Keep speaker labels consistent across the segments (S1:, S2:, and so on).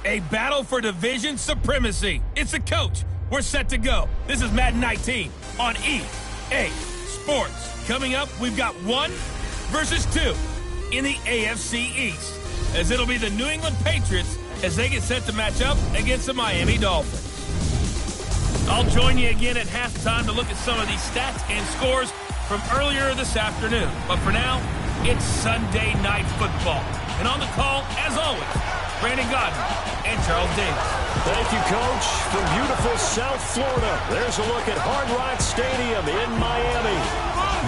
S1: A battle for division supremacy. It's a coach. We're set to go. This is Madden 19 on EA Sports. Coming up, we've got 1 versus 2 in the AFC East, as it'll be the New England Patriots as they get set to match up against the Miami Dolphins. I'll join you again at halftime to look at some of these stats and scores from earlier this afternoon. But for now, it's Sunday Night Football. And on the call, as always, Brandon Godden and Charles Davis.
S2: Thank you, Coach. From beautiful South Florida, there's a look at Hard Rock Stadium in Miami.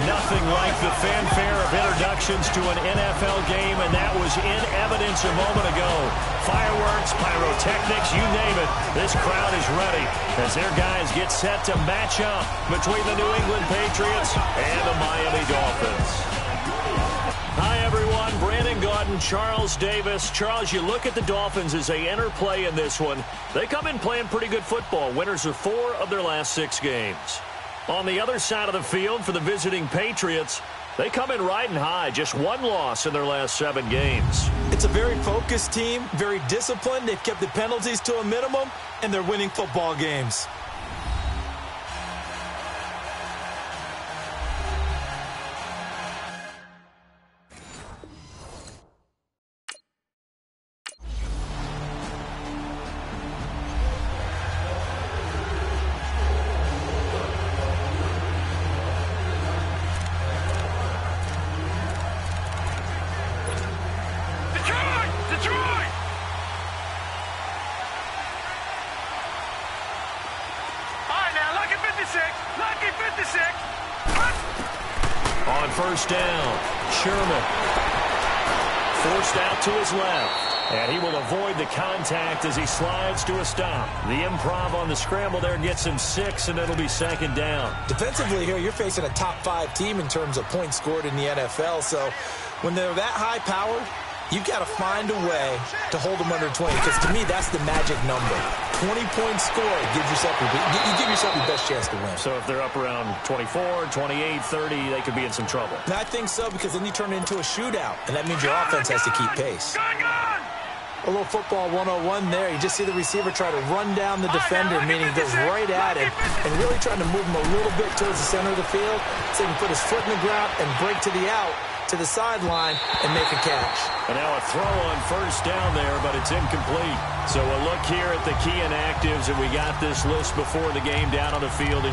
S2: Nothing like the fanfare of introductions to an NFL game, and that was in evidence a moment ago. Fireworks, pyrotechnics, you name it. This crowd is ready as their guys get set to match up between the New England Patriots and the Miami Dolphins. Hi, everyone. Brandon Godden, Charles Davis. Charles, you look at the Dolphins as they enter play in this one. They come in playing pretty good football. Winners of 4 of their last 6 games. On the other side of the field for the visiting Patriots, they come in riding high. Just 1 loss in their last 7 games.
S3: It's a very focused team, very disciplined. They've kept the penalties to a minimum, and they're winning football games.
S2: On first down, Sherman forced out to his left, and he will avoid the contact as he slides to a stop. The improv on the scramble there gets him 6, and it'll be 2nd down.
S3: Defensively here, you're facing a top 5 team in terms of points scored in the NFL, so when they're that high-powered, you've got to find a way to hold them under 20, because to me, that's the magic number. 20 points scored, you give yourself your best chance to win.
S2: So if they're up around 24, 28, 30, they could be in some trouble.
S3: And I think so, because then you turn it into a shootout, and that means your offense has to keep pace. A little football 101 there. You just see the receiver try to run down the defender, meaning he goes right at him, and really trying to move him a little bit towards the center of the field so he can put his foot in the ground and break to the out, to the sideline, and make a catch.
S2: And now a throw on first down there, but it's incomplete. So a look here at the key inactives, and we got this list before the game down on the field.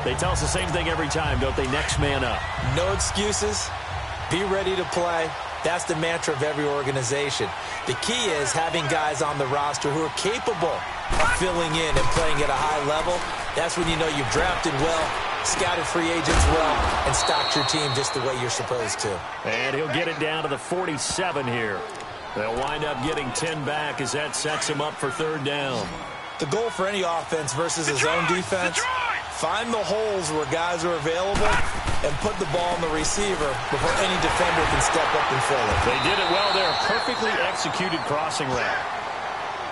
S2: They tell us the same thing every time, don't they? Next man up.
S3: No excuses. Be ready to play. That's the mantra of every organization. The key is having guys on the roster who are capable of filling in and playing at a high level. That's when you know you've drafted well, scouted free agents well, and stocked your team just the way you're supposed to.
S2: And he'll get it down to the 47 here. They'll wind up getting 10 back as that sets him up for 3rd down.
S3: The goal for any offense versus his own defense, find the holes where guys are available and put the ball in the receiver before any defender can step up and fill it.
S2: They did it well there. Perfectly executed crossing route.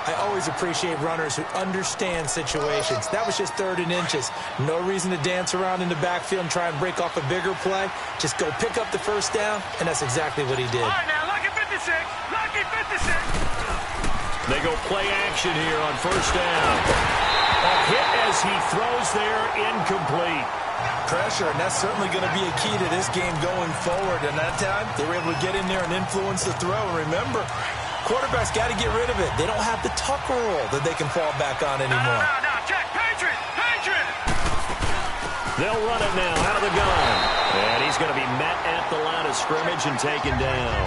S3: I always appreciate runners who understand situations. That was just 3rd and inches. No reason to dance around in the backfield and try and break off a bigger play. Just go pick up the first down, and that's exactly what he did.
S4: All right, now, lucky 56. Lucky 56.
S2: They go play action here on first down. A hit as he throws there, incomplete.
S3: Pressure, and that's certainly going to be a key to this game going forward. And that time, they were able to get in there and influence the throw. And remember, quarterbacks got to get rid of it. They don't have the tucker roll that they can fall back on anymore.
S4: No, check. Patriot.
S2: They'll run it now out of the gun. And he's going to be met at the line of scrimmage and taken down.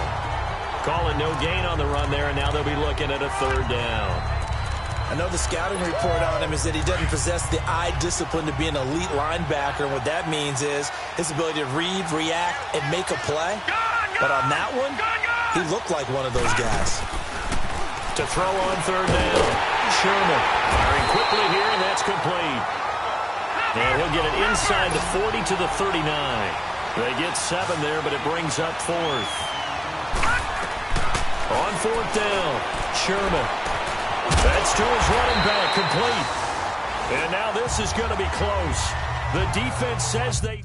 S2: Calling no gain on the run there, and now they'll be looking at a 3rd down.
S3: I know the scouting report on him is that he doesn't possess the eye discipline to be an elite linebacker. And what that means is his ability to read, react, and make a play. But on that one, he looked like one of those guys.
S2: To throw on 3rd down, Sherman firing quickly here, and that's complete. And he'll get it inside the 40 to the 39. They get 7 there, but it brings up 4th. On 4th down, Sherman. That's to his running back, complete. And now this is going to be close. The defense says they...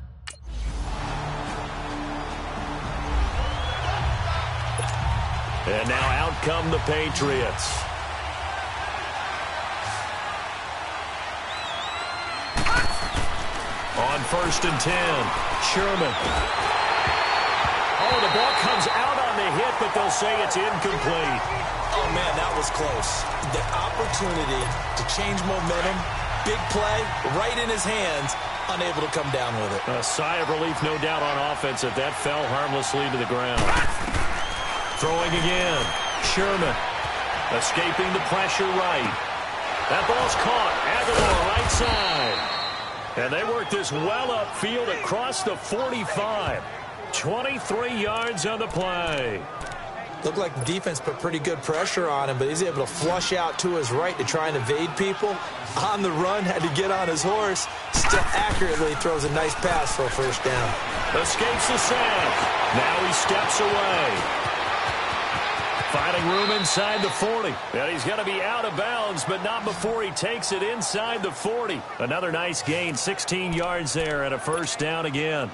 S2: And now out come the Patriots. On 1st and 10, Sherman. Oh, the ball comes out on the hit, but they'll say it's incomplete.
S3: Oh, man, that was close. The opportunity to change momentum, big play, right in his hands, unable to come down with it.
S2: A sigh of relief, no doubt, on offense if that fell harmlessly to the ground. Throwing again. Sherman escaping the pressure right. That ball's caught. Aguilar right side. And they work this well upfield across the 45. 23 yards on the play.
S3: Looked like the defense put pretty good pressure on him, but he's able to flush out to his right to try and evade people. On the run, had to get on his horse. Still accurately throws a nice pass for a first down.
S2: Escapes the sack. Now he steps away. Finding room inside the 40. And he's going to be out of bounds, but not before he takes it inside the 40. Another nice gain, 16 yards there, and a first down again.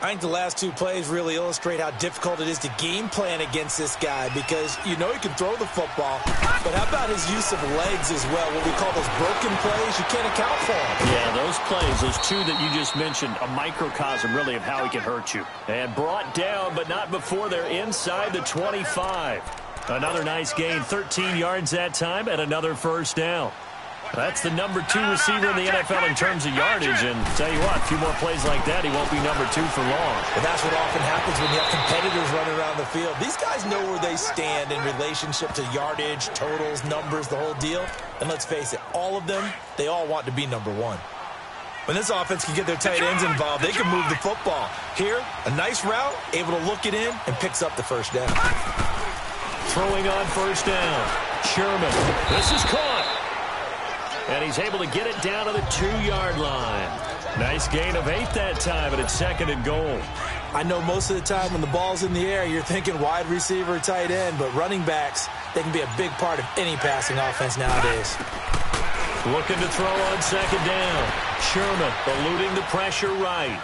S3: I think the last two plays really illustrate how difficult it is to game plan against this guy, because you know he can throw the football, but how about his use of legs as well? What we call those broken plays, you can't account for them.
S2: Yeah, those plays, those two that you just mentioned, a microcosm really of how he can hurt you. And brought down, but not before they're inside the 25. Another nice gain, 13 yards that time, and another first down. That's the number 2 receiver in the NFL in terms of yardage, and tell you what, a few more plays like that, he won't be number 2 for long.
S3: And that's what often happens when you have competitors running around the field. These guys know where they stand in relationship to yardage, totals, numbers, the whole deal. And let's face it, all of them, they all want to be number 1. When this offense can get their tight ends involved, they can move the football. Here, a nice route, able to look it in, and picks up the first down.
S2: Throwing on first down. Sherman. This is caught. And he's able to get it down to the 2-yard line. Nice gain of 8 that time, and it's 2nd and goal.
S3: I know most of the time when the ball's in the air, you're thinking wide receiver, tight end, but running backs, they can be a big part of any passing offense nowadays.
S2: Looking to throw on 2nd down. Sherman eluding the pressure right.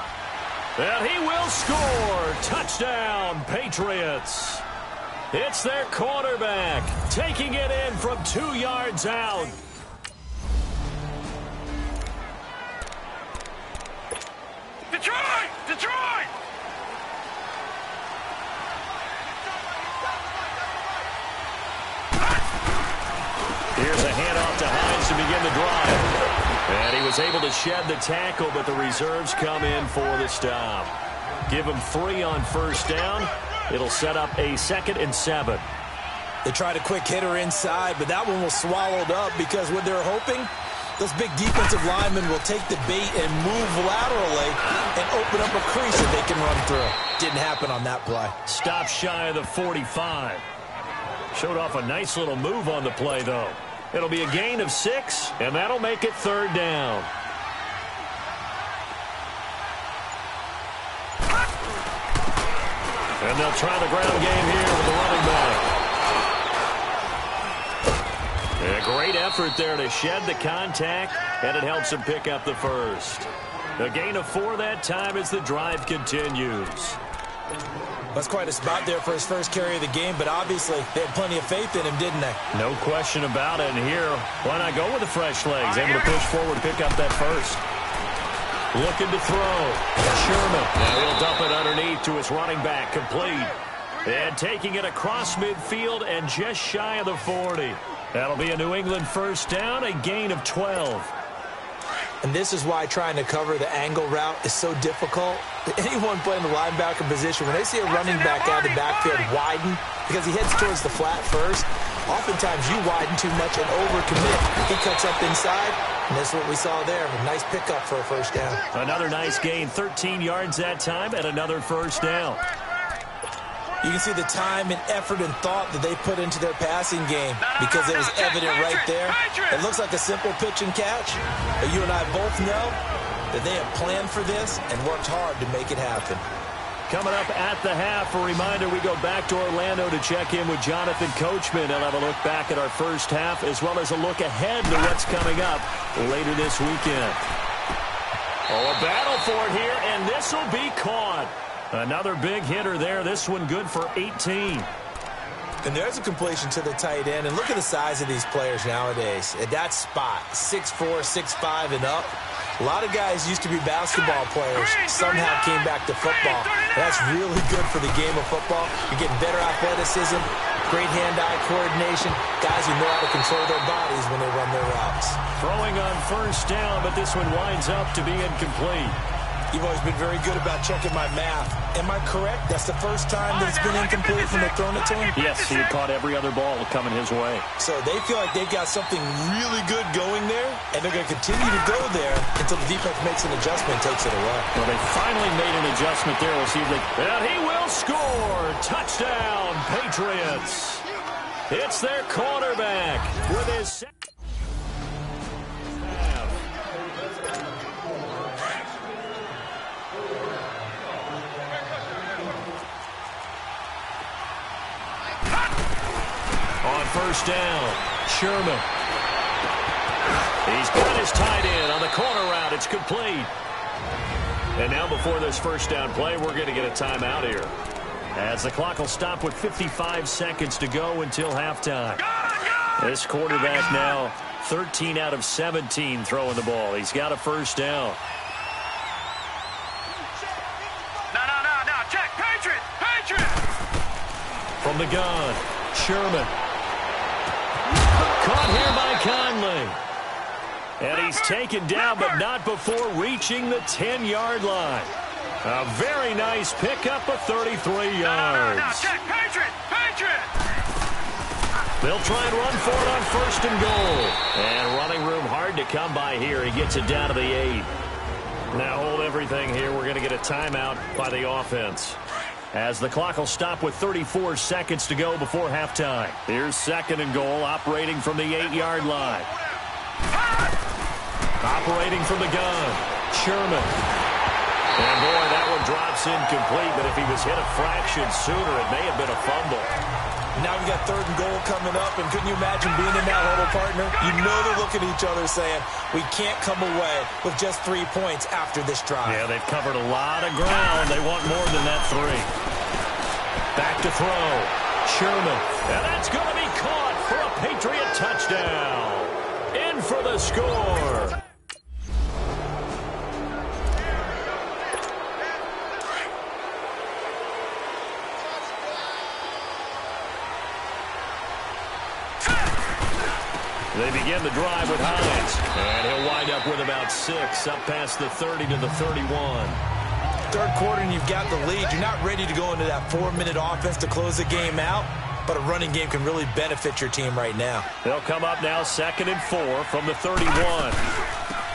S2: And he will score. Touchdown, Patriots. It's their quarterback taking it in from 2 yards out.
S4: Detroit! Detroit!
S2: Here's a handoff to Hines to begin the drive. And he was able to shed the tackle, but the reserves come in for the stop. Give him 3 on first down. It'll set up a 2nd and 7.
S3: They tried a quick hitter inside, but that one was swallowed up because what they're hoping, those big defensive linemen will take the bait and move laterally and open up a crease that they can run through. Didn't happen on that play.
S2: Stop shy of the 45. Showed off a nice little move on the play, though. It'll be a gain of 6, and that'll make it 3rd down. And they'll try the ground game here with the running back. A great effort there to shed the contact, and it helps him pick up the first. A gain of 4 that time as the drive continues.
S3: That's quite a spot there for his first carry of the game, but obviously they had plenty of faith in him, didn't they?
S2: No question about it. And here, why not go with the fresh legs? Able to push forward, pick up that first. Looking to throw. Sherman. Now he'll dump it underneath to his running back. Complete. And taking it across midfield and just shy of the 40. That'll be a New England first down, a gain of 12.
S3: And this is why trying to cover the angle route is so difficult. Anyone playing the linebacker position, when they see a running back out of the backfield widen, because he heads towards the flat first, oftentimes you widen too much and overcommit. He cuts up inside, and that's what we saw there. A nice pickup for a first down.
S2: Another nice gain, 13 yards that time, and another first down.
S3: You can see the time and effort and thought that they put into their passing game because it was evident right there. It looks like a simple pitch and catch, but you and I both know that they have planned for this and worked hard to make it happen.
S2: Coming up at the half, a reminder, we go back to Orlando to check in with Jonathan Coachman and have a look back at our first half as well as a look ahead to what's coming up later this weekend. Oh, a battle for it here, and this will be caught. Another big hitter there. This one good for 18.
S3: And there's a completion to the tight end. And look at the size of these players nowadays. At that spot, 6'4", 6'5", and up. A lot of guys used to be basketball players, somehow came back to football. That's really good for the game of football. You're getting better athleticism, great hand-eye coordination, guys who know how to control their bodies when they run their routes.
S2: Throwing on first down, but this one winds up to be incomplete.
S3: You've always been very good about checking my math. Am I correct? That's the first time that it's been incomplete when they've thrown it to him?
S2: Yes, he had caught every other ball coming his way.
S3: So they feel like they've got something really good going there, and they're going to continue to go there until the defense makes an adjustment and takes it away.
S2: Well, they finally made an adjustment there. We'll see if they... And he will score! Touchdown, Patriots! It's their quarterback with his... On first down, Sherman. He's got his tight end on the corner route. It's complete. And now before this first down play, we're going to get a timeout here, as the clock will stop with 55 seconds to go until halftime. This quarterback now 13 out of 17 throwing the ball. He's got a first down.
S4: No, check, Patriots!
S2: From the gun, Sherman. Caught here by Conley. And he's taken down, but not before reaching the 10-yard line. A very nice pickup of 33 yards.
S4: No, check, Patriots!
S2: They'll try and run for it on first and goal. And running room hard to come by here. He gets it down to the 8. Now hold everything here. We're going to get a timeout by the offense, as the clock will stop with 34 seconds to go before halftime. Here's second and goal, operating from the 8-yard line. Operating from the gun, Sherman. And boy, that one drops incomplete, but if he was hit a fraction sooner, it may have been a fumble.
S3: Now we got third and goal coming up, and couldn't you imagine being in that huddle, partner? You know they're looking at each other saying, we can't come away with just 3 points after this drive.
S2: Yeah, they've covered a lot of ground. They want more than that 3. Back to throw, Sherman. And that's going to be caught for a Patriot touchdown. In for the score. They begin the drive with Hines, and he'll wind up with about 6, up past the 30 to the 31.
S3: Third quarter, and you've got the lead. You're not ready to go into that 4-minute offense to close the game out, but a running game can really benefit your team right now.
S2: They'll come up now 2nd and 4 from the 31.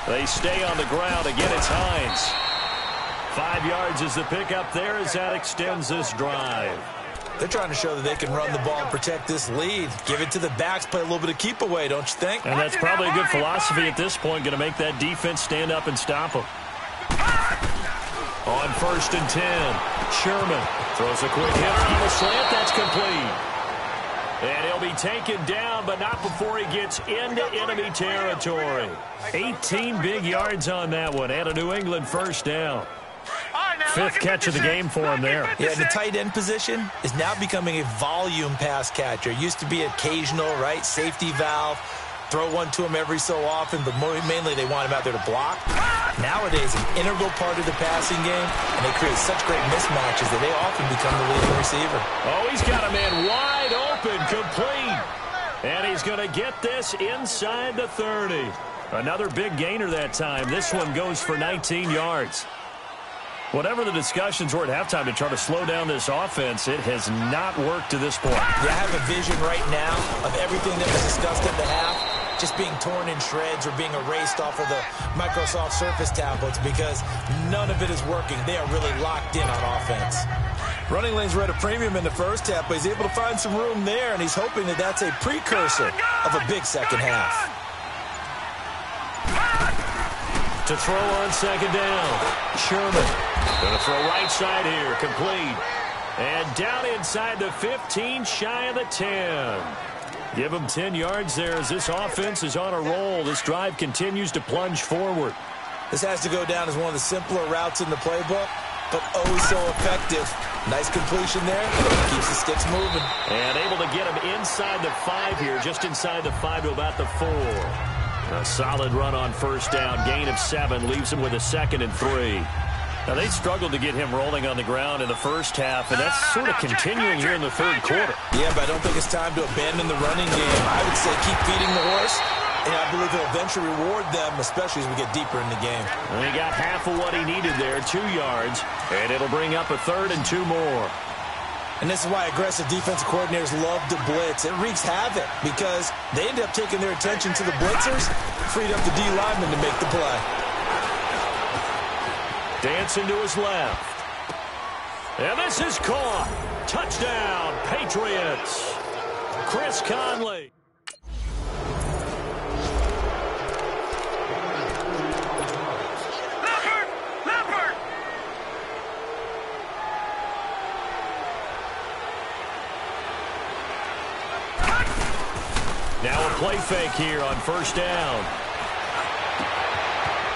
S2: They stay on the ground. Again, it's Hines. 5 yards is the pickup there as that extends this drive.
S3: They're trying to show that they can run the ball and protect this lead. Give it to the backs, play a little bit of keep away, don't you think?
S2: And that's probably a good philosophy at this point, going to make that defense stand up and stop them. On 1st and 10, Sherman throws a quick hit on the slant. That's complete. And he'll be taken down, but not before he gets into enemy territory. 18 big yards on that one, and a New England first down. 5th catch of the game for him there.
S3: Yeah, the tight end position is now becoming a volume pass catcher. It used to be occasional, right? Safety valve. Throw one to him every so often, but mainly they want him out there to block. Nowadays, an integral part of the passing game, and they create such great mismatches that they often become the leading receiver.
S2: Oh, he's got a man wide open, complete. And he's going to get this inside the 30. Another big gainer that time. This one goes for 19 yards. Whatever the discussions were at halftime to try to slow down this offense, it has not worked to this point.
S3: Yeah, I have a vision right now of everything that was discussed at the half just being torn in shreds or being erased off of the Microsoft Surface tablets because none of it is working. They are really locked in on offense. Running lanes were at a premium in the first half, but he's able to find some room there, and he's hoping that that's a precursor of a big second half.
S2: To throw on 2nd down, Sherman. Going to throw right side here, complete. And down inside the 15, shy of the 10. Give him 10 yards there as this offense is on a roll. This drive continues to plunge forward.
S3: This has to go down as one of the simpler routes in the playbook, but oh so effective. Nice completion there. Keeps the sticks moving.
S2: And able to get him inside the 5 here, just inside the 5 to about the 4. A solid run on first down. Gain of 7 leaves him with a 2nd and 3. Now, they struggled to get him rolling on the ground in the first half, and that's sort of continuing here in the third quarter.
S3: Yeah, but I don't think it's time to abandon the running game. I would say keep feeding the horse, and I believe he'll eventually reward them, especially as we get deeper in the game.
S2: And he got half of what he needed there, 2 yards, and it'll bring up a 3rd and 2 more.
S3: And this is why aggressive defensive coordinators love to blitz. It wreaks havoc because they end up taking their attention to the blitzers, freed up the D lineman to make the play.
S2: Dancing to his left. And this is caught. Touchdown, Patriots. Chris Conley.
S4: Leopard!
S2: Now a play fake here on first down.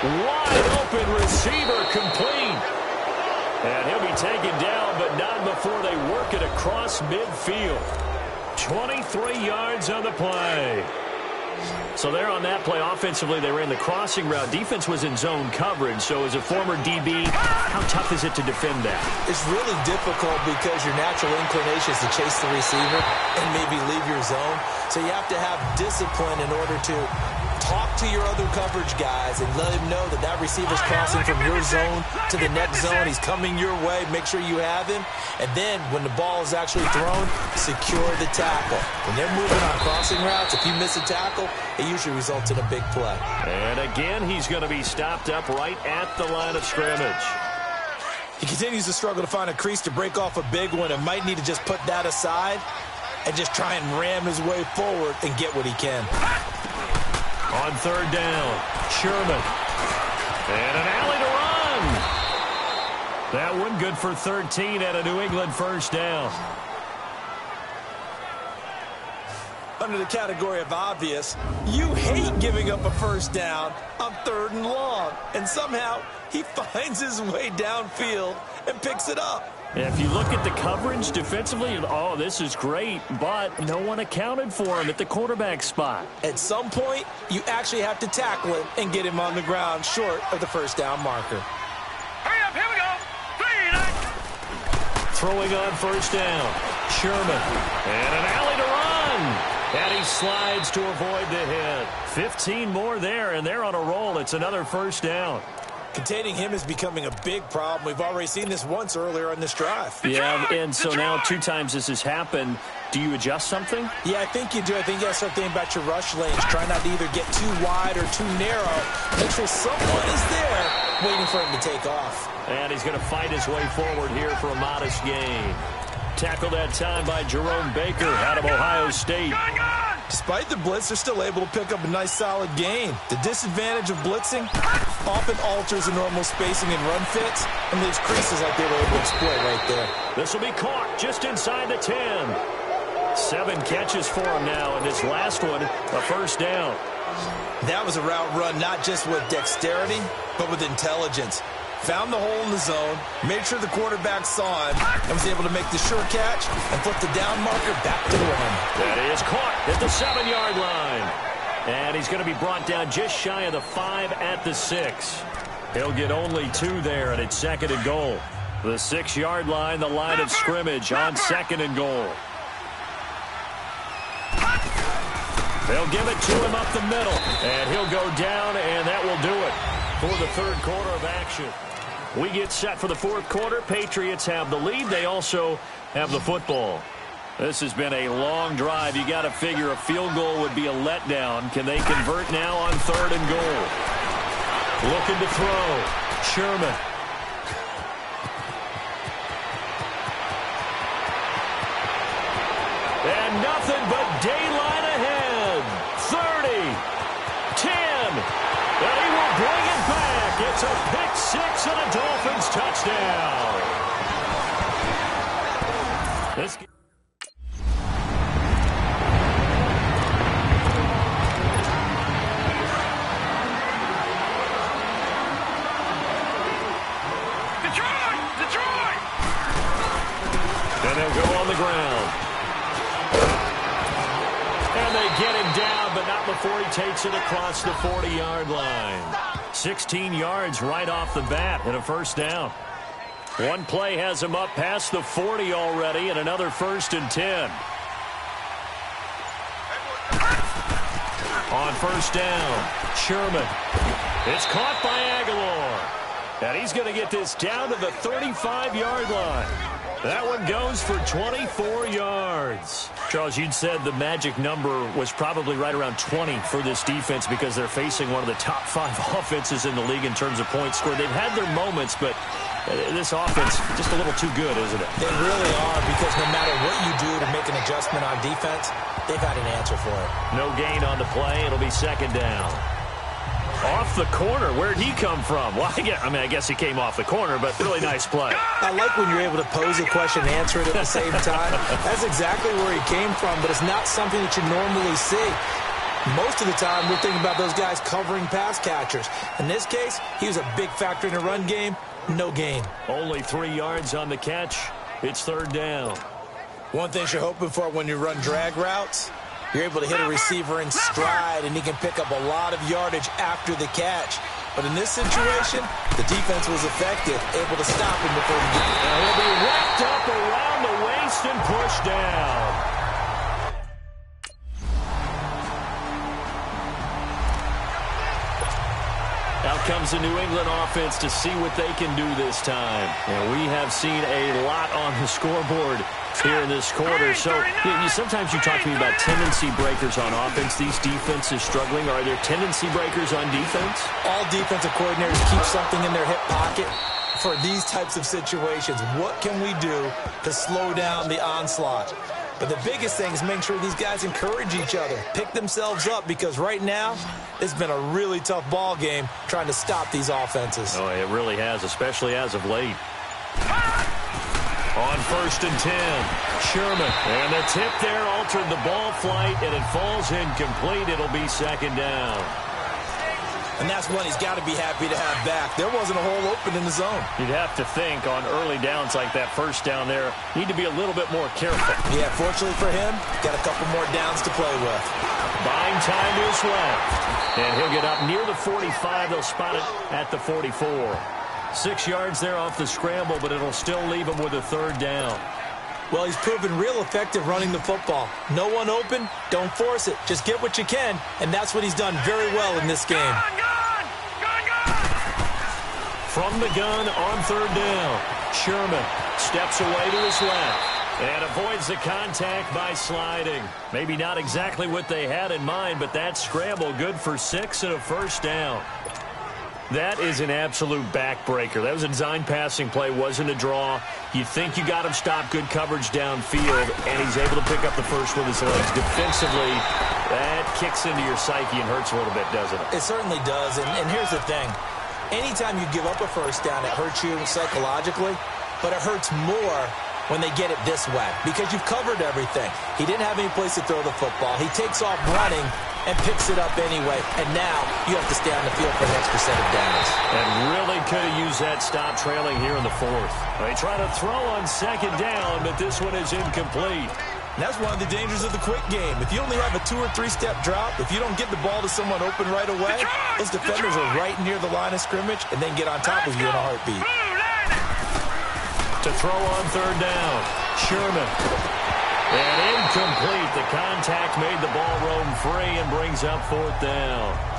S2: Wide open receiver complete. And he'll be taken down, but not before they work it across midfield. 23 yards on the play. So there on that play, offensively, they ran the crossing route. Defense was in zone coverage. So as a former DB, how tough is it to defend that?
S3: It's really difficult because your natural inclination is to chase the receiver and maybe leave your zone. So you have to have discipline in order to talk to your other coverage guys and let him know that that receiver's crossing from your zone to the next zone. He's coming your way. Make sure you have him. And then when the ball is actually thrown, secure the tackle. When they're moving on crossing routes, if you miss a tackle, it usually results in a big play.
S2: And again, he's going to be stopped up right at the line of scrimmage.
S3: He continues to struggle to find a crease to break off a big one and might need to just put that aside and just try and ram his way forward and get what he can.
S2: On third down, Sherman. And an alley to run. That one good for 13 at a New England first down.
S3: Under the category of obvious, you hate giving up a first down on 3rd and long. And somehow he finds his way downfield and picks it up.
S2: If you look at the coverage defensively, oh, this is great, but no one accounted for him at the quarterback spot.
S3: At some point, you actually have to tackle him and get him on the ground short of the first down marker.
S4: Hurry up, here we go. 3
S2: Throwing on first down, Sherman. And an alley to run. And he slides to avoid the hit. 15 more there, and they're on a roll. It's another first down.
S3: Containing him is becoming a big problem. We've already seen this once earlier on this drive.
S2: Yeah, and so now 2 times this has happened. Do you adjust something?
S3: Yeah, I think you do. I think you got to start thinking about your rush lanes. Try not to either get too wide or too narrow. Make sure someone is there waiting for him to take off.
S2: And he's going to fight his way forward here for a modest gain. Tackled that time by Jerome Baker out of Ohio State.
S3: Despite the blitz, they're still able to pick up a nice solid gain. The disadvantage of blitzing often alters the normal spacing and run fits and leaves creases like they were able to exploit right there.
S2: This will be caught just inside the 10. 7 catches for him now, and this last one, a first down.
S3: That was a route run not just with dexterity, but with intelligence. Found the hole in the zone, made sure the quarterback saw him, and was able to make the sure catch and flip the down marker back to the run.
S2: That is caught at the 7-yard line. And he's going to be brought down just shy of the 5 at the 6. He'll get only 2 there, and it's 2nd and goal. The 6-yard line, the line of scrimmage on 2nd and goal. They'll give it to him up the middle, and he'll go down, and that will do it for the third quarter of action. We get set for the fourth quarter. Patriots have the lead. They also have the football. This has been a long drive. You got to figure a field goal would be a letdown. Can they convert now on 3rd and goal? Looking to throw. Sherman. And nothing but daylight ahead. 30. 10. And he will bring it back. It's a pick 6 and a Dolphins touchdown.
S4: Detroit!
S2: And they'll go on the ground. And they get him down, but not before he takes it across the 40-yard line. 16 yards right off the bat and a first down. One play has him up past the 40 already, and another 1st and 10. On first down, Sherman. It's caught by Aguilar. And he's going to get this down to the 35-yard line. That one goes for 24 yards. Charles, you'd said the magic number was probably right around 20 for this defense because they're facing one of the top 5 offenses in the league in terms of points scored. They've had their moments, but this offense just a little too good, isn't it?
S3: They really are, because no matter what you do to make an adjustment on defense, they've had an answer for it.
S2: No gain on the play. It'll be 2nd down. Off the corner. Where'd he come from? Well, I guess he came off the corner, but really nice play.
S3: I like when you're able to pose a question and answer it at the same time. That's exactly where he came from, but it's not something that you normally see. Most of the time, we're thinking about those guys covering pass catchers. In this case, he was a big factor in the run game. No gain.
S2: Only 3 yards on the catch. It's 3rd down.
S3: One thing you're hoping for when you run drag routes, you're able to hit a receiver in stride, and he can pick up a lot of yardage after the catch. But in this situation, the defense was effective, able to stop him before he gets there.
S2: He'll be wrapped up around the waist and pushed down. Out comes the New England offense to see what they can do this time. And we have seen a lot on the scoreboard here in this quarter. So sometimes you talk to me about tendency breakers on offense. These defenses struggling. Are there tendency breakers on defense?
S3: All defensive coordinators keep something in their hip pocket for these types of situations. What can we do to slow down the onslaught? But the biggest thing is making sure these guys encourage each other, pick themselves up, because right now it's been a really tough ball game trying to stop these offenses.
S2: Oh, it really has, especially as of late. On 1st and 10, Sherman. And the tip there altered the ball flight, and it falls incomplete. It'll be 2nd down.
S3: And that's one he's got to be happy to have back. There wasn't a hole open in the zone.
S2: You'd have to think on early downs like that first down there, need to be a little bit more careful.
S3: Yeah, fortunately for him, got a couple more downs to play with.
S2: Buying time is left. And he'll get up near the 45. They'll spot it at the 44. 6 yards there off the scramble, but it'll still leave him with a 3rd down.
S3: Well, he's proven real effective running the football. No one open, don't force it. Just get what you can, and that's what he's done very well in this game.
S2: From the gun on 3rd down, Sherman steps away to his left and avoids the contact by sliding. Maybe not exactly what they had in mind, but that scramble good for 6 and a 1st down. That is an absolute backbreaker. That was a design passing play, wasn't a draw. You think you got him stopped, good coverage downfield, and he's able to pick up the first with his legs. Defensively, that kicks into your psyche and hurts a little bit, doesn't it?
S3: It certainly does, and here's the thing. Anytime you give up a first down, it hurts you psychologically, but it hurts more when they get it this way because you've covered everything. He didn't have any place to throw the football. He takes off running and picks it up anyway, and now you have to stay on the field for an extra set of downs.
S2: And really could have used that stop trailing here in the 4th. They try to throw on 2nd down, but this one is incomplete.
S3: And that's one of the dangers of the quick game. If you only have a 2- or 3-step drop, if you don't get the ball to someone open right away, those defenders are right near the line of scrimmage and then get on top of you in a heartbeat.
S2: To throw on 3rd down, Sherman. And incomplete. The contact made the ball roam free and brings up 4th down.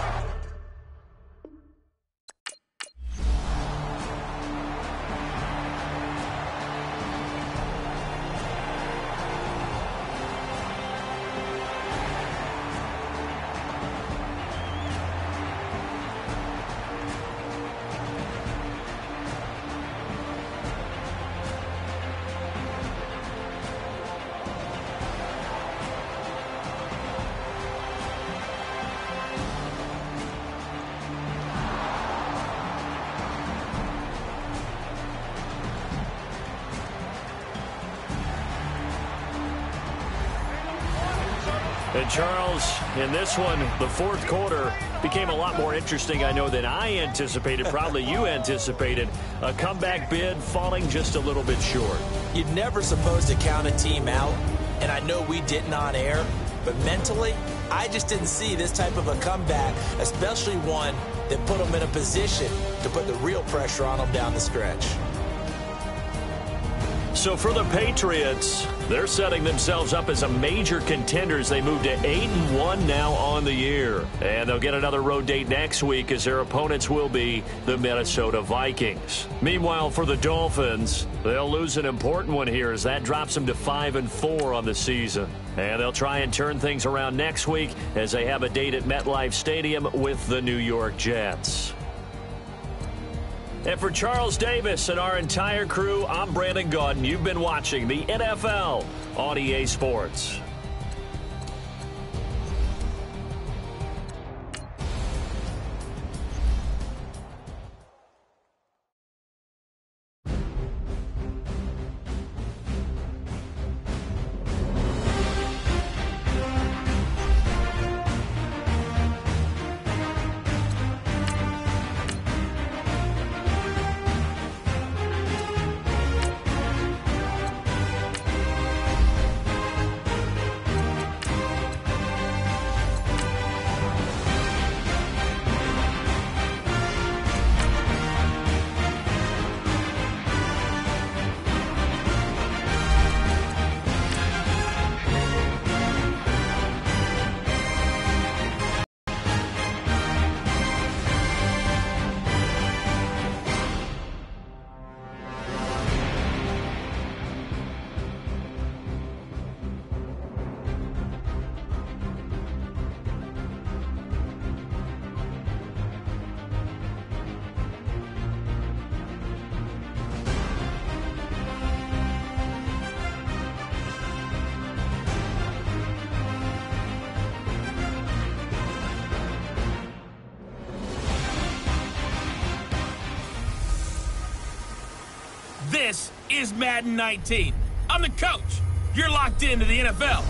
S2: And Charles, in this one, the 4th quarter became a lot more interesting, I know, than I anticipated. Probably you anticipated. A comeback bid falling just a little bit short.
S3: You're never supposed to count a team out, and I know we didn't on air, But mentally, I just didn't see this type of a comeback, especially one that put them in a position to put the real pressure on them down the stretch.
S2: So for the Patriots, they're setting themselves up as a major contender as they move to 8-1 now on the year. And they'll get another road date next week as their opponents will be the Minnesota Vikings. Meanwhile, for the Dolphins, they'll lose an important one here as that drops them to 5-4 on the season. And they'll try and turn things around next week as they have a date at MetLife Stadium with the New York Jets. And for Charles Davis and our entire crew, I'm Brandon Gaudin. You've been watching the NFL on EA Sports.
S1: This is Madden 19. I'm the coach. You're locked into the NFL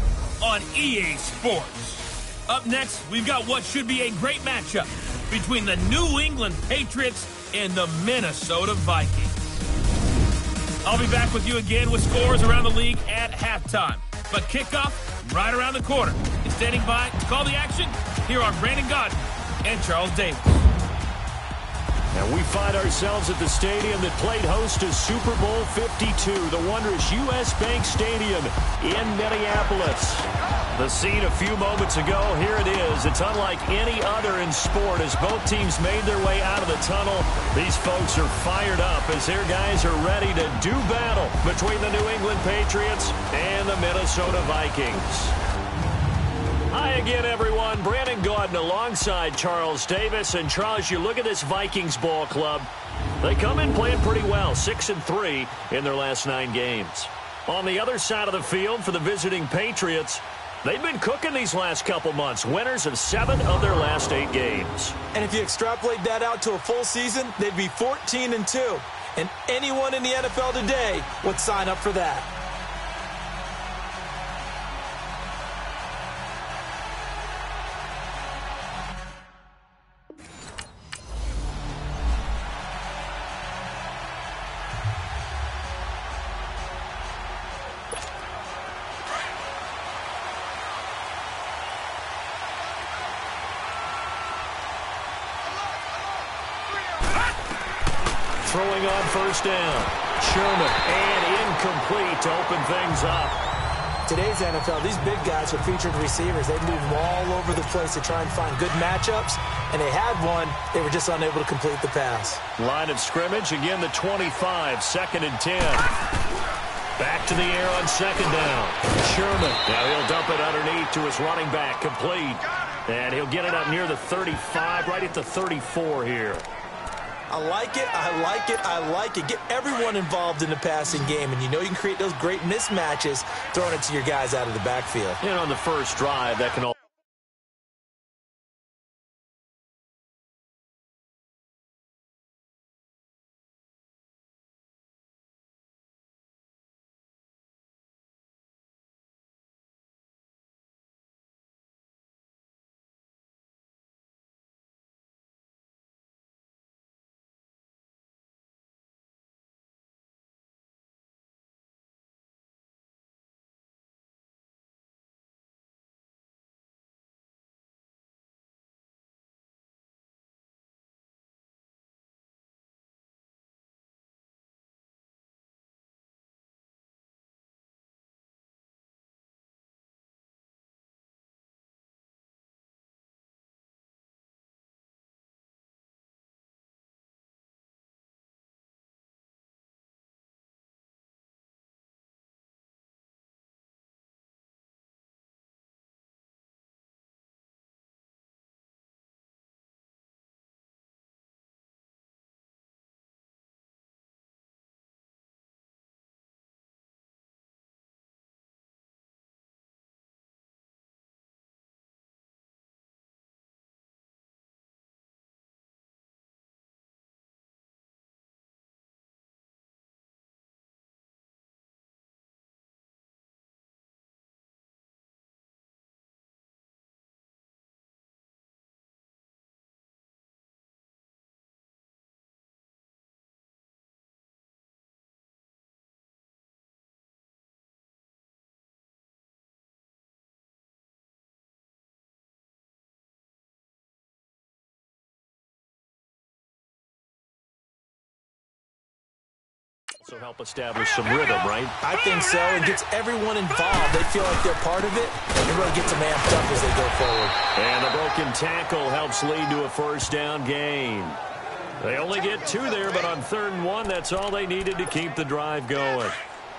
S1: on EA Sports. Up next, we've got what should be a great matchup between the New England Patriots and the Minnesota Vikings. I'll be back with you again with scores around the league at halftime. But kickoff right around the corner. And standing by to call the action, here are Brandon Gaudin and Charles Davis.
S2: And we find ourselves at the stadium that played host to Super Bowl 52, the wondrous U.S. Bank Stadium in Minneapolis. The scene a few moments ago, here it is. It's unlike any other in sport as both teams made their way out of the tunnel. These folks are fired up as their guys are ready to do battle between the New England Patriots and the Minnesota Vikings. Hi again, everyone. Brandon Gaudin alongside Charles Davis. And Charles, you look at this Vikings ball club. They come in playing pretty well, 6-3 in their last 9 games. On the other side of the field for the visiting Patriots, they've been cooking these last couple months, winners of 7 of their last 8 games.
S3: And if you extrapolate that out to a full season, they'd be 14-2. And anyone in the NFL today would sign up for that.
S2: Throwing on first down. Sherman, and incomplete to open things up.
S3: Today's NFL, these big guys are featured receivers. They move all over the place to try and find good matchups, and they had one. They were just unable to complete the pass.
S2: Line of scrimmage, again the 25, 2nd and 10. Back to the air on 2nd down. Sherman, now he'll dump it underneath to his running back, complete. And he'll get it up near the 35, right at the 34 here.
S3: I like it, I like it, I like it. Get everyone involved in the passing game, and you know you can create those great mismatches throwing it to your guys out of the backfield.
S2: And on the first drive, that can all So help establish some rhythm, right?
S3: I think so. It gets everyone involved. They feel like they're part of it, and it really gets them amped up as they go forward.
S2: And the broken tackle helps lead to a first down gain. They only get 2 there, but on 3rd and 1, that's all they needed to keep the drive going.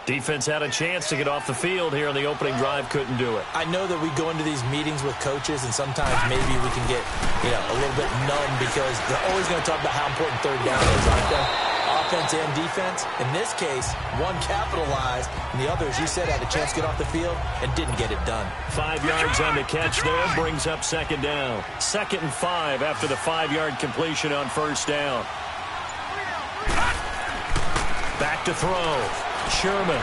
S2: Defense had a chance to get off the field here on the opening drive, couldn't do it.
S3: I know that we go into these meetings with coaches, and sometimes maybe we can get, a little bit numb because they're always going to talk about how important 3rd down is, aren't they? Offense and defense. In this case, one capitalized, and the other, as you said, had a chance to get off the field and didn't get it done.
S2: 5 yards on the catch there brings up 2nd down. 2nd and 5 after the 5-yard completion on 1st down. Back to throw. Sherman.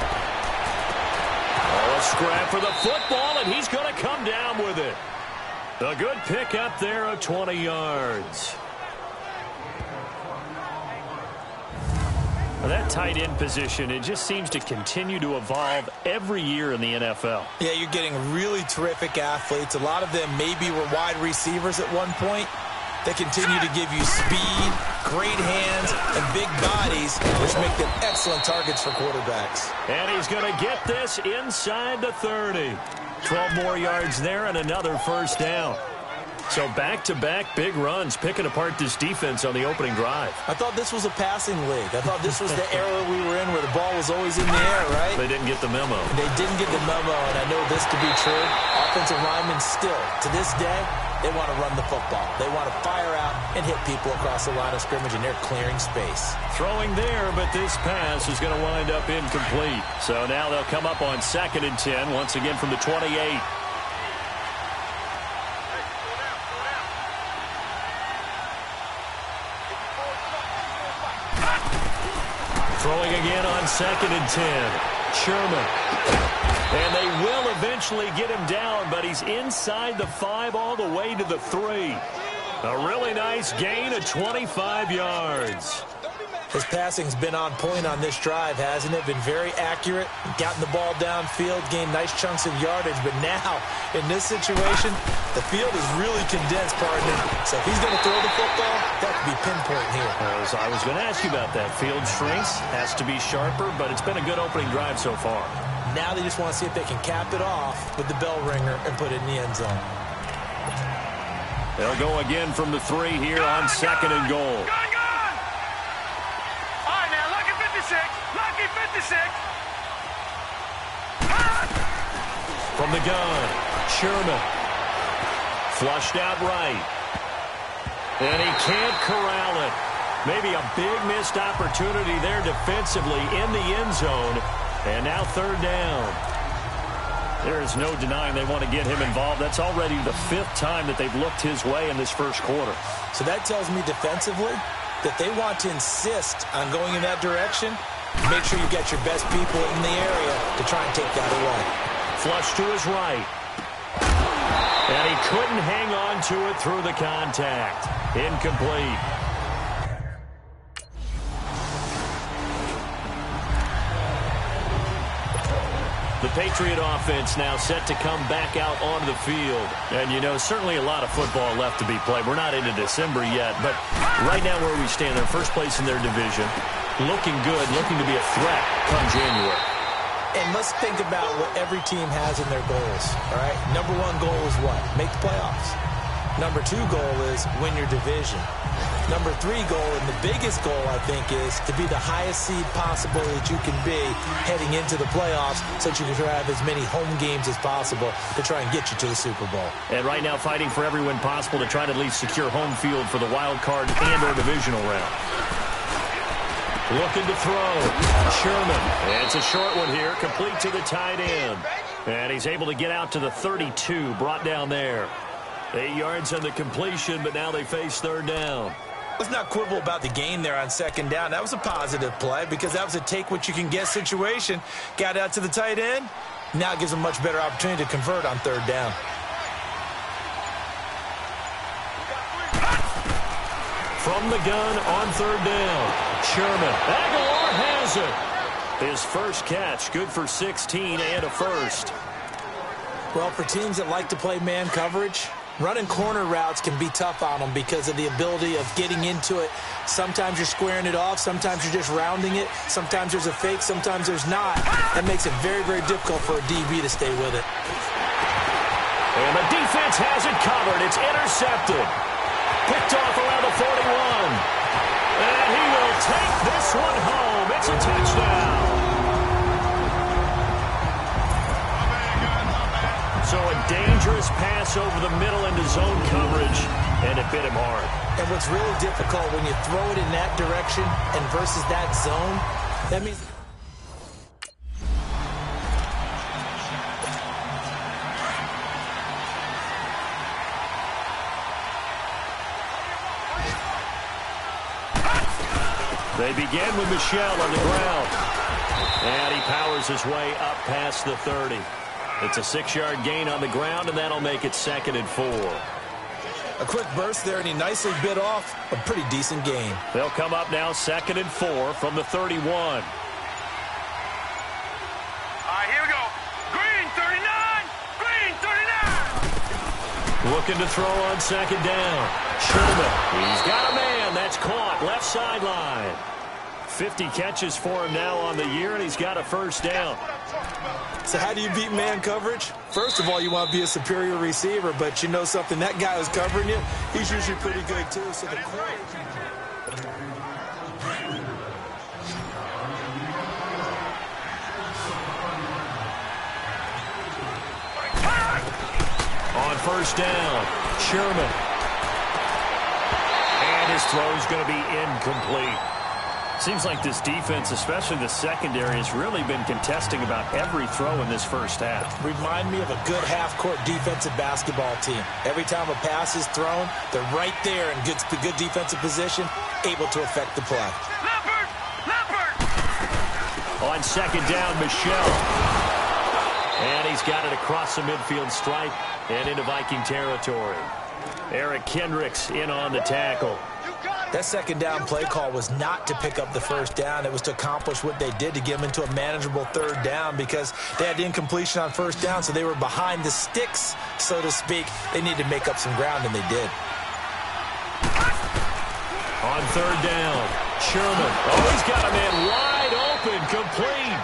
S2: A scrap for the football, and he's going to come down with it. A good pickup there of 20 yards. That tight end position, it just seems to continue to evolve every year in the NFL.
S3: Yeah, you're getting really terrific athletes. A lot of them maybe were wide receivers at one point. They continue to give you speed, great hands, and big bodies, which make them excellent targets for quarterbacks.
S2: And he's going to get this inside the 30. 12 more yards there and another first down. So back-to-back big runs, picking apart this defense on the opening drive.
S3: I thought this was a passing league. I thought this was the era we were in where the ball was always in the air, right?
S2: They didn't get the memo.
S3: They didn't get the memo, and I know this to be true. Offensive linemen still, to this day, they want to run the football. They want to fire out and hit people across the line of scrimmage, and they're clearing space.
S2: Throwing there, but this pass is going to wind up incomplete. So now they'll come up on 2nd and 10, once again from the 28. Throwing again on 2nd and 10. Sherman. And they will eventually get him down, but he's inside the 5 all the way to the 3. A really nice gain of 25 yards.
S3: His passing's been on point on this drive, hasn't it? Been very accurate, gotten the ball downfield, gained nice chunks of yardage. But now, in this situation, the field is really condensed, partner. So if he's going to throw the football, that could be pinpoint here.
S2: I was going to ask you about that. Field shrinks, has to be sharper, but it's been a good opening drive so far.
S3: Now they just want to see if they can cap it off with the bell ringer and put it in the end zone.
S2: They'll go again from the 3 here on 2nd and goal.
S4: Lucky 56.
S2: From the gun, Sherman. Flushed out right. And he can't corral it. Maybe a big missed opportunity there defensively in the end zone. And now 3rd down. There is no denying they want to get him involved. That's already the 5th time that they've looked his way in this first quarter.
S3: So that tells me defensively that they want to insist on going in that direction. Make sure you get your best people in the area to try and take that away.
S2: Flush to his right. And he couldn't hang on to it through the contact. Incomplete. The Patriot offense now set to come back out onto the field. And, certainly a lot of football left to be played. We're not into December yet, but right now where we stand, they're first place in their division. Looking good, looking to be a threat come January.
S3: And let's think about what every team has in their goals, all right? Number 1 goal is what? Make the playoffs. Number 2 goal is win your division. Number 3 goal, and the biggest goal, I think, is to be the highest seed possible that you can be heading into the playoffs so that you can have as many home games as possible to try and get you to the Super Bowl.
S2: And right now fighting for every win possible to try to at least secure home field for the wild card and or divisional round. Looking to throw. Sherman. And it's a short one here, complete to the tight end. And he's able to get out to the 32, brought down there. 8 yards on the completion, but now they face 3rd down.
S3: Let's not quibble about the gain there on 2nd down. That was a positive play because that was a take-what-you-can-get situation. Got out to the tight end. Now it gives them a much better opportunity to convert on 3rd down.
S2: From the gun on 3rd down. Sherman. Aguilar has it. His first catch, good for 16 and a first.
S3: Well, for teams that like to play man coverage, running corner routes can be tough on them because of the ability of getting into it. Sometimes you're squaring it off. Sometimes you're just rounding it. Sometimes there's a fake. Sometimes there's not. That makes it very, very difficult for a DB to stay with it.
S2: And the defense has it covered. It's intercepted. Picked off around the 41. And he will take this one home. It's a touchdown. So a dangerous pass over the middle into zone coverage, and it bit him hard.
S3: And what's really difficult when you throw it in that direction and versus that zone, that means...
S2: They begin with Michel on the ground. And he powers his way up past the 30. It's a 6-yard gain on the ground, and that'll make it 2nd and 4.
S3: A quick burst there, and he nicely bit off a pretty decent gain.
S2: They'll come up now 2nd and 4 from the 31.
S4: All right, here we go. Green, 39. Green, 39.
S2: Looking to throw on 2nd down. Sherman. He's got a man. That's caught. Left sideline. 50 catches for him now on the year, and he's got a 1st down.
S3: So how do you beat man coverage? First of all, you want to be a superior receiver, but you know something, that guy who's covering you, he's usually pretty good too. So the
S2: on 1st down, Sherman. And his throw's going to be incomplete.
S5: Seems like this defense, especially the secondary, has really been contesting about every throw in this 1st half.
S3: Remind me of a good half-court defensive basketball team. Every time a pass is thrown, they're right there in good defensive position, able to affect the play.
S4: Leopard! Leopard!
S2: On 2nd down, Michel. And he's got it across the midfield stripe and into Viking territory. Eric Kendricks in on the tackle.
S3: That 2nd down play call was not to pick up the 1st down. It was to accomplish what they did to get them into a manageable 3rd down because they had the incompletion on 1st down, so they were behind the sticks, so to speak. They needed to make up some ground, and they did.
S2: On 3rd down, Sherman. Oh, he's got a man wide open, complete.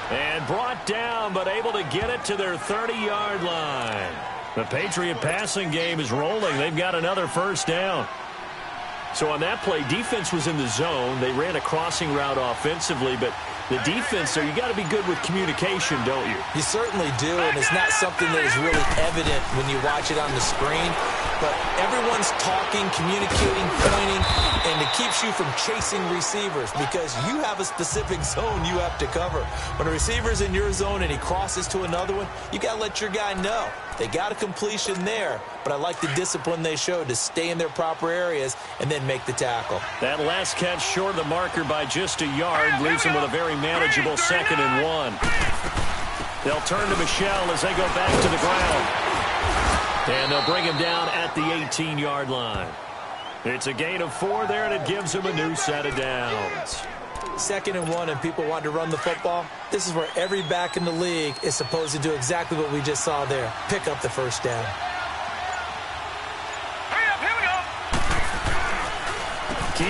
S2: And brought down, but able to get it to their 30-yard line. The Patriot passing game is rolling. They've got another 1st down. So on that play, defense was in the zone. They ran a crossing route offensively, but the defense there, you got to be good with communication, don't you?
S3: You certainly do, and it's not something that is really evident when you watch it on the screen. But everyone's talking, communicating, pointing, and it keeps you from chasing receivers because you have a specific zone you have to cover. When a receiver's in your zone and he crosses to another one, you got to let your guy know. They got a completion there, but I like the discipline they showed to stay in their proper areas and then make the tackle.
S2: That last catch short of the marker by just a yard leaves him with a very manageable 2nd and 1. They'll turn to Michel as they go back to the ground. And they'll bring him down at the 18-yard line. It's a gain of 4 there, and it gives him a new set of downs.
S3: 2nd and 1 and people want to run the football. This is where every back in the league is supposed to do exactly what we just saw there. Pick up the 1st down.
S4: Hurry up, here we go.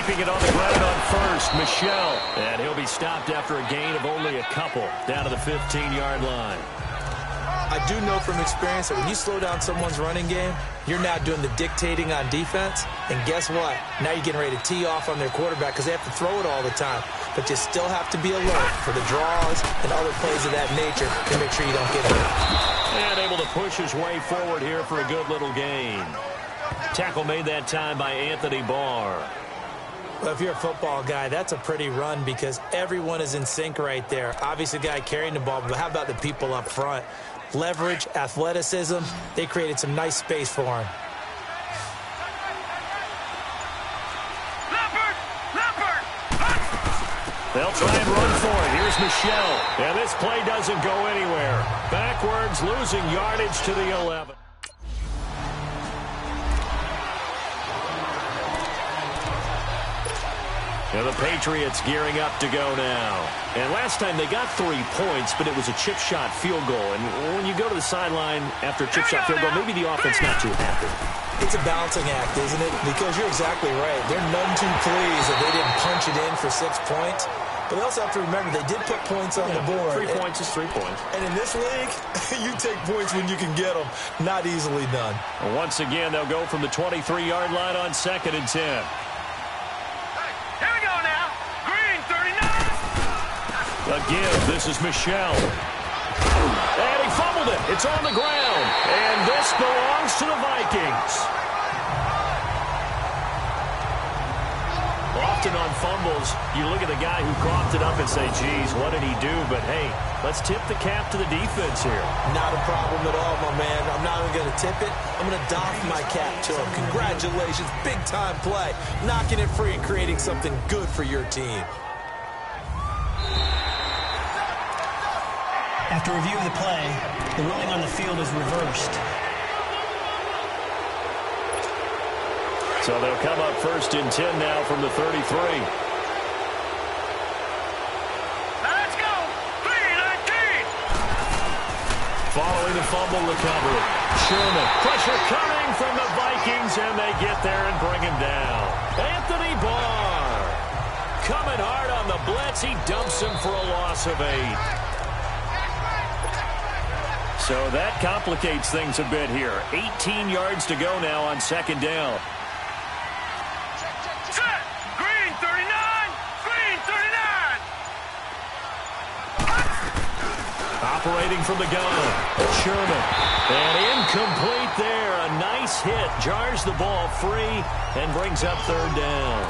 S2: Keeping it on the ground on 1st, Michel. And he'll be stopped after a gain of only a couple down to the 15-yard line.
S3: I do know from experience that when you slow down someone's running game, you're now doing the dictating on defense. And guess what? Now you're getting ready to tee off on their quarterback because they have to throw it all the time. But you still have to be alert for the draws and other plays of that nature to make sure you don't get hurt.
S2: And able to push his way forward here for a good little gain. Tackle made that time by Anthony Barr.
S3: Well, if you're a football guy, that's a pretty run because everyone is in sync right there. Obviously, the guy carrying the ball, but how about the people up front? Leverage, athleticism, they created some nice space for him.
S4: Leopard! Leopard!
S2: They'll try and run for it. Here's Michel. And this play doesn't go anywhere. Backwards, losing yardage to the 11. And the Patriots gearing up to go now. And last time they got 3 points, but it was a chip shot field goal. And when you go to the sideline after a chip shot field goal, maybe the offense not too happy.
S3: It's a balancing act, isn't it? Because you're exactly right. They're none too pleased that they didn't punch it in for 6 points. But they also have to remember they did put points on the board.
S2: 3 points is 3 points.
S3: And in this league, you take points when you can get them. Not easily done.
S2: Well, once again, they'll go from the 23-yard line on 2nd and 10.
S4: Here we go now. Green 39.
S2: Again, this is Michelle. And he fumbled it. It's on the ground. And this belongs to the Vikings. Often on fumbles, you look at the guy who coughed it up and say, geez, what did he do? But, hey, let's tip the cap to the defense here.
S3: Not a problem at all, my man. I'm not even going to tip it. I'm going to doff my cap to him. Congratulations. Big-time play. Knocking it free and creating something good for your team.
S6: After review of the play, the ruling on the field is reversed.
S2: So they'll come up 1st and 10 now from the 33.
S4: Let's go. 3-19.
S2: Following the fumble recovery, Sherman. Pressure coming from the Vikings, and they get there and bring him down. Anthony Barr coming hard on the blitz. He dumps him for a loss of 8. So that complicates things a bit here. 18 yards to go now on 2nd down.
S4: Set. Green 39. Green 39.
S2: Operating from the gun, Sherman. And incomplete there. A nice hit. Jars the ball free and brings up 3rd down.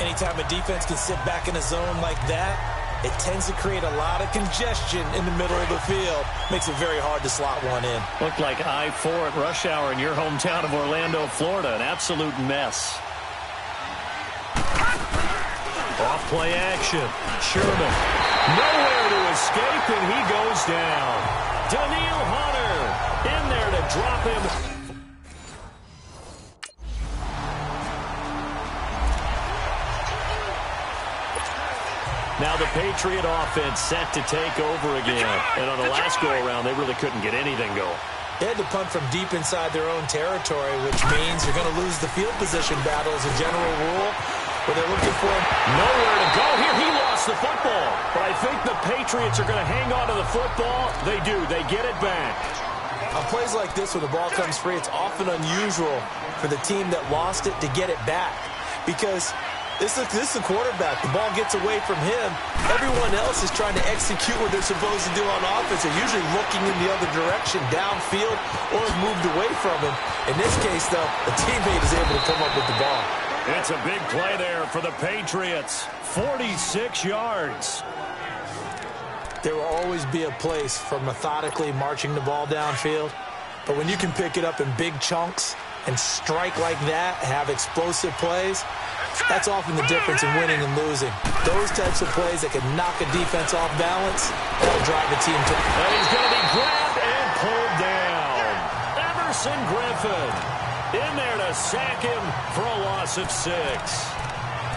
S3: Anytime a defense can sit back in a zone like that, it tends to create a lot of congestion in the middle of the field. Makes it very hard to slot one in.
S2: Looked like I-4 at rush hour in your hometown of Orlando, Florida. An absolute mess. Off play action. Sherman. Nowhere to escape, and he goes down. Daniil Hunter in there to drop him. Now the Patriot offense set to take over again. And on the last go-around, they really couldn't get anything going.
S3: They had to punt from deep inside their own territory, which means you're going to lose the field position battle as a general rule, where they're looking for him.
S2: Nowhere to go here. He lost the football. But I think the Patriots are going to hang on to the football. They do. They get it back.
S3: On plays like this, when the ball comes free, it's often unusual for the team that lost it to get it back. Because this is the quarterback. The ball gets away from him. Everyone else is trying to execute what they're supposed to do on offense. They're usually looking in the other direction, downfield, or moved away from him. In this case, though, the teammate is able to come up with the ball.
S2: It's a big play there for the Patriots. 46 yards.
S3: There will always be a place for methodically marching the ball downfield. But when you can pick it up in big chunks and strike like that, have explosive plays, that's often the difference in winning and losing. Those types of plays that can knock a defense off balance, that'll drive a team to...
S2: And he's going to be grabbed and pulled down. Emerson Griffin in there to sack him for a loss of 6.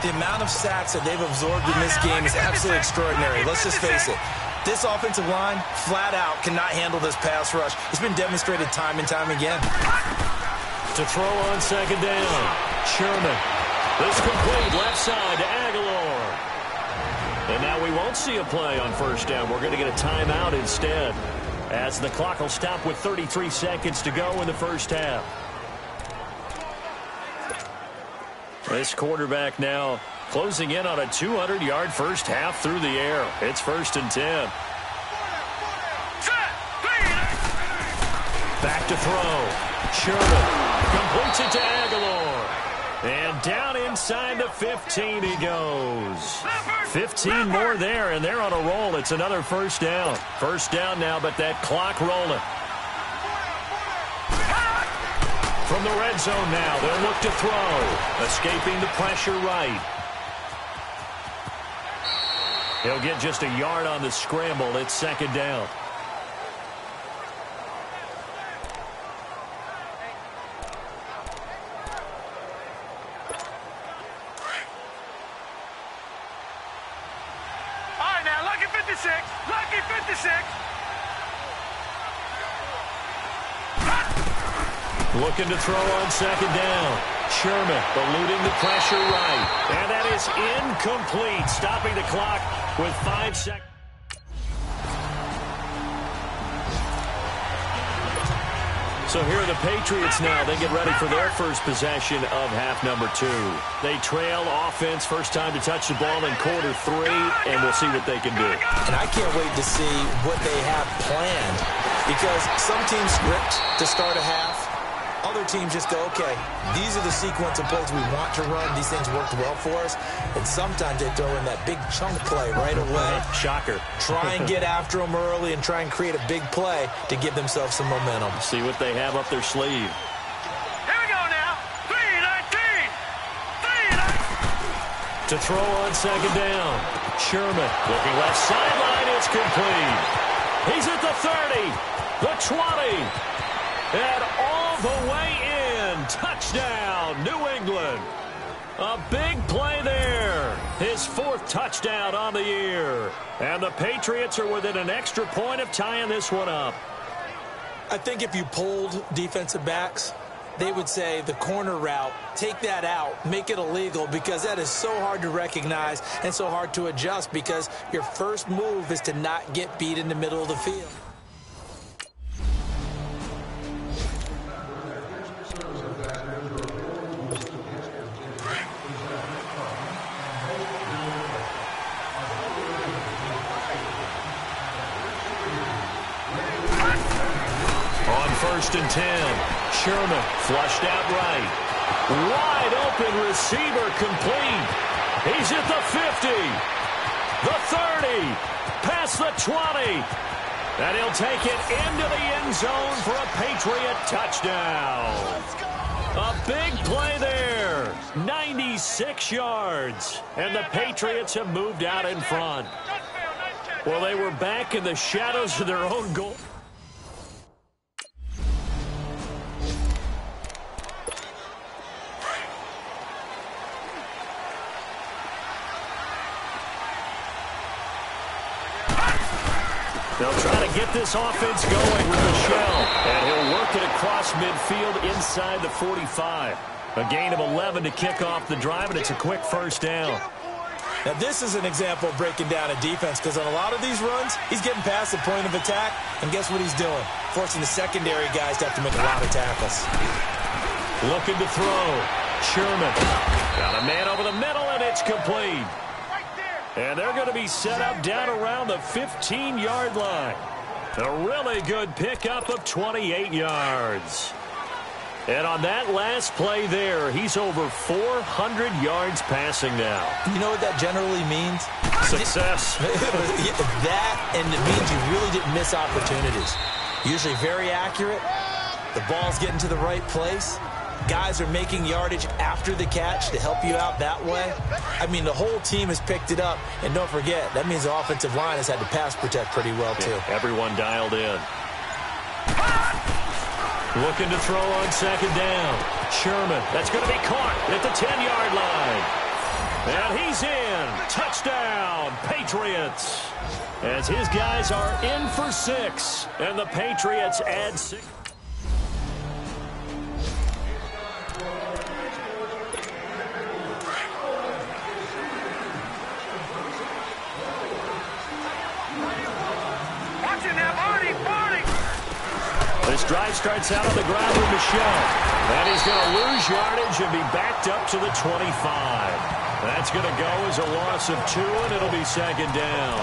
S3: The amount of sacks that they've absorbed in this game is absolutely extraordinary. Let's just face it. This offensive line, flat out, cannot handle this pass rush. It's been demonstrated time and time again.
S2: To throw on 2nd down, Sherman. This complete left side to Aguilar. And now we won't see a play on 1st down. We're going to get a timeout instead, as the clock will stop with 33 seconds to go in the 1st half. This quarterback now closing in on a 200-yard 1st half through the air. It's 1st and 10. Back to throw. Sherman completes it to Aguilar. And down inside the 15 he goes. 15 more there, and they're on a roll. It's another 1st down. 1st down now, but that clock rolling. From the red zone now, they'll look to throw. Escaping the pressure right. He'll get just a yard on the scramble. It's 2nd down.
S4: 6.
S2: Looking to throw on second down. Sherman eluding the pressure right. And that is incomplete, stopping the clock with 5 seconds. So here are the Patriots now. They get ready for their first possession of half number 2. They trail offense, first time to touch the ball in quarter 3, and we'll see what they can do.
S3: And I can't wait to see what they have planned, because some teams script to start a half. Other teams just go, okay, these are the sequence of plays we want to run. These things worked well for us. And sometimes they throw in that big chunk play right away.
S2: Shocker.
S3: Try and get after them early and try and create a big play to give themselves some momentum.
S2: See what they have up their sleeve.
S4: Here we go now. 3-19. 3-19.
S2: To throw on second down. Sherman looking left sideline. It's complete. He's at the 30, the 20, and all the way in. Touchdown, New England. A big play there. His 4th touchdown on the year. And the Patriots are within an extra point of tying this one up.
S3: I think if you polled defensive backs, they would say the corner route, take that out, make it illegal, because that is so hard to recognize and so hard to adjust, because your first move is to not get beat in the middle of the field.
S2: First and 10. Sherman flushed out right. Wide open receiver complete. He's at the 50. The 30. Past the 20. And he'll take it into the end zone for a Patriot touchdown. A big play there. 96 yards. And the Patriots have moved out in front. Well, they were back in the shadows of their own goal. They'll try to get this offense going with Michelle, and he'll work it across midfield inside the 45. A gain of 11 to kick off the drive, and it's a quick first down.
S3: Now, this is an example of breaking down a defense, because on a lot of these runs, he's getting past the point of attack, and guess what he's doing? Forcing the secondary guys to have to make a lot of tackles.
S2: Looking to throw. Sherman. Got a man over the middle, and it's complete. And they're going to be set up down around the 15-yard line. A really good pickup of 28 yards. And on that last play there, he's over 400 yards passing now.
S3: You know what that generally means?
S2: Success.
S3: That, and it means you really didn't miss opportunities. Usually very accurate. The ball's getting to the right place. Guys are making yardage after the catch to help you out that way. I mean, the whole team has picked it up. And don't forget, that means the offensive line has had to pass protect pretty well, too.
S2: Yeah, everyone dialed in. Looking to throw on second down. Sherman, that's going to be caught at the 10-yard line. And he's in. Touchdown, Patriots. As his guys are in for 6. And the Patriots add 6. This drive starts out on the ground with Michelle. And he's going to lose yardage and be backed up to the 25. That's going to go as a loss of 2, and it'll be second down.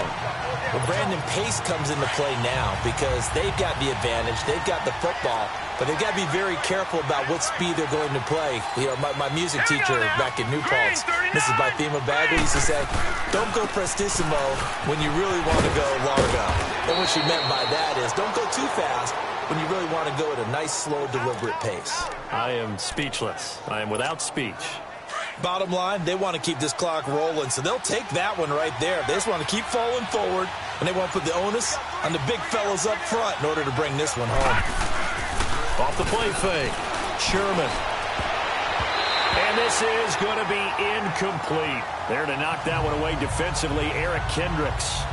S3: Well, Brandon, pace comes into play now because they've got the advantage. They've got the football, but they've got to be very careful about what speed they're going to play. You know, my music teacher back in New Paltz, Mrs. Bythema Bagley, used to say, don't go prestissimo when you really want to go largo. And what she meant by that is don't go too fast when you really want to go at a nice, slow, deliberate pace.
S2: I am speechless. I am without speech.
S3: Bottom line, they want to keep this clock rolling, so they'll take that one right there. They just want to keep falling forward, and they want to put the onus on the big fellas up front in order to bring this one home.
S2: Off the play fake, Sherman. And this is going to be incomplete. There to knock that one away defensively, Eric Kendricks.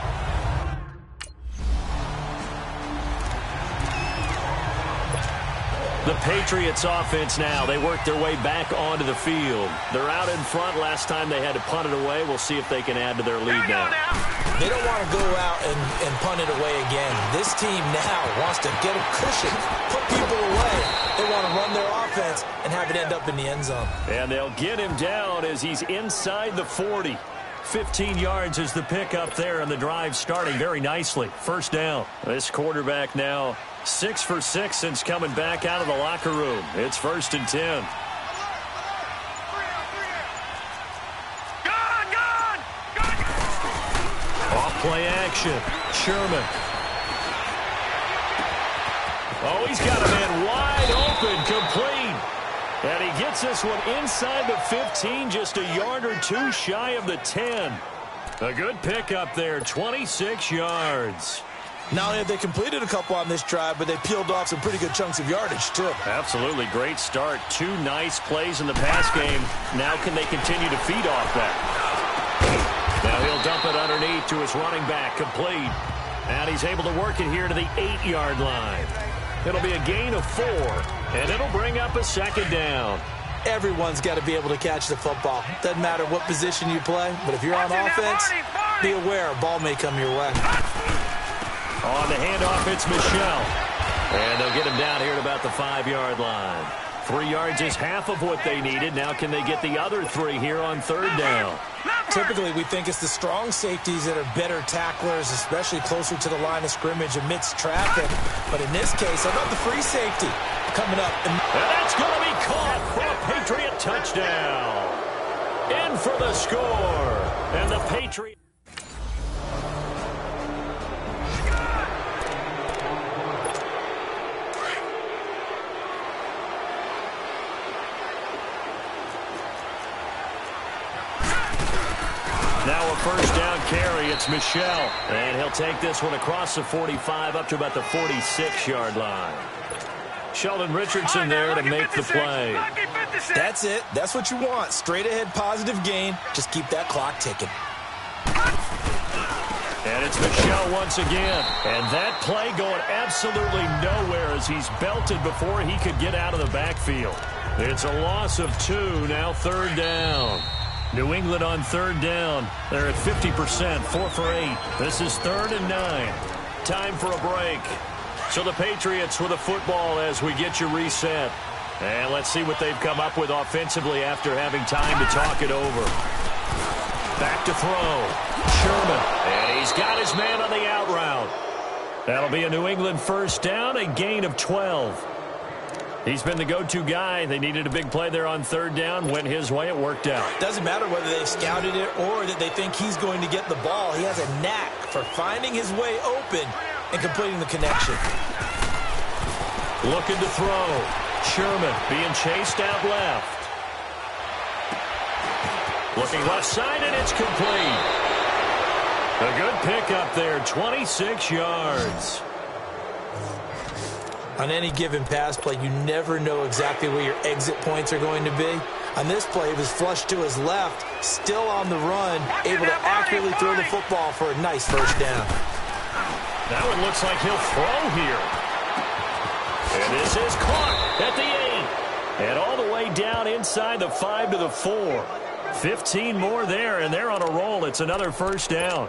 S2: The Patriots offense now. They work their way back onto the field. They're out in front. Last time they had to punt it away. We'll see if they can add to their lead now.
S3: They don't want to go out and punt it away again. This team now wants to get a cushion, put people away. They want to run their offense and have it end up in the end zone.
S2: And they'll get him down as he's inside the 40. 15 yards is the pickup there, and the drive starting very nicely. First down. This quarterback now 6 for 6 since coming back out of the locker room. It's 1st and 10. Off play action. Sherman. Oh, he's got a man wide open, complete. And he gets this one inside the 15, just a yard or two shy of the 10. A good pickup there, 26 yards.
S3: Not only have they completed a couple on this drive, but they peeled off some pretty good chunks of yardage, too.
S2: Absolutely great start. 2 nice plays in the pass game. Now can they continue to feed off that? Now he'll dump it underneath to his running back, complete. And he's able to work it here to the 8-yard line. It'll be a gain of 4, and it'll bring up a 2nd down.
S3: Everyone's got to be able to catch the football. Doesn't matter what position you play, but if you're on offense, be aware a ball may come your way.
S2: On the handoff, it's Michelle. And they'll get him down here at about the 5-yard line. 3 yards is half of what they needed. Now can they get the other 3 here on 3rd down?
S3: Typically, we think it's the strong safeties that are better tacklers, especially closer to the line of scrimmage amidst traffic. But in this case, how about the free safety coming up?
S2: And that's going to be caught for a Patriot touchdown. In for the score. And the Patriots. Now a 1st down carry. It's Michelle. And he'll take this one across the 45 up to about the 46-yard line. Sheldon Richardson there to make the play.
S3: That's it. That's what you want. Straight ahead positive gain. Just keep that clock ticking.
S2: And it's Michelle once again. And that play going absolutely nowhere as he's belted before he could get out of the backfield. It's a loss of 2. Now 3rd down. New England on 3rd down. They're at 50%, 4 for 8. This is 3rd and 9. Time for a break. So the Patriots with a football as we get you reset. And let's see what they've come up with offensively after having time to talk it over. Back to throw. Sherman. And he's got his man on the out route. That'll be a New England 1st down, a gain of 12. He's been the go-to guy. They needed a big play there on 3rd down. Went his way. It worked out.
S3: Doesn't matter whether they've scouted it or that they think he's going to get the ball. He has a knack for finding his way open and completing the connection.
S2: Looking to throw. Sherman being chased out left. Looking left side, and it's complete. A good pickup there, 26 yards.
S3: On any given pass play, you never know exactly where your exit points are going to be. On this play, he was flushed to his left, still on the run, able to accurately throw the football for a nice 1st down.
S2: That one looks like he'll throw here. And this is caught at the 8. And all the way down inside the 5 to the 4. 15 more there, and they're on a roll. It's another 1st down.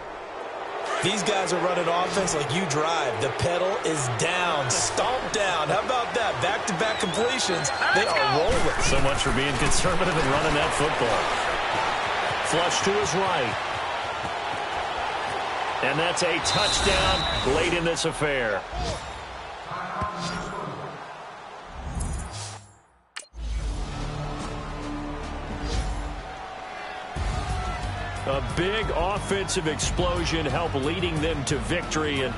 S3: These guys are running offense like you drive. The pedal is down, stomped down. How about that? Back-to-back completions. They are rolling.
S2: So much for being conservative and running that football. Flush to his right. And that's a touchdown late in this affair. A big offensive explosion helped leading them to victory. And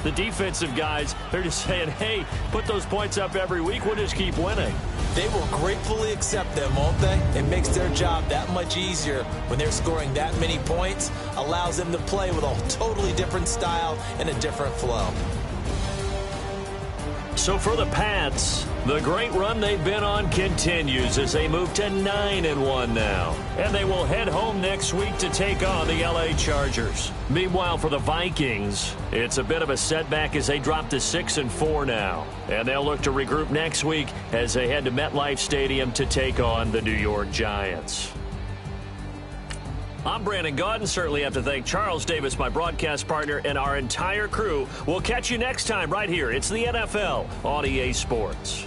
S2: the defensive guys, they're just saying, hey, put those points up every week. We'll just keep winning.
S3: They will gratefully accept them, won't they? It makes their job that much easier when they're scoring that many points. Allows them to play with a totally different style and a different flow.
S2: So for the Pats, The great run they've been on continues as they move to 9-1 now. And they will head home next week to take on the LA Chargers. Meanwhile, for the Vikings, it's a bit of a setback as they drop to 6-4 now. And they'll look to regroup next week as they head to MetLife Stadium to take on the New York Giants. I'm Brandon Gaudin. Certainly have to thank Charles Davis, my broadcast partner, and our entire crew. We'll catch you next time right here. It's the NFL on EA Sports.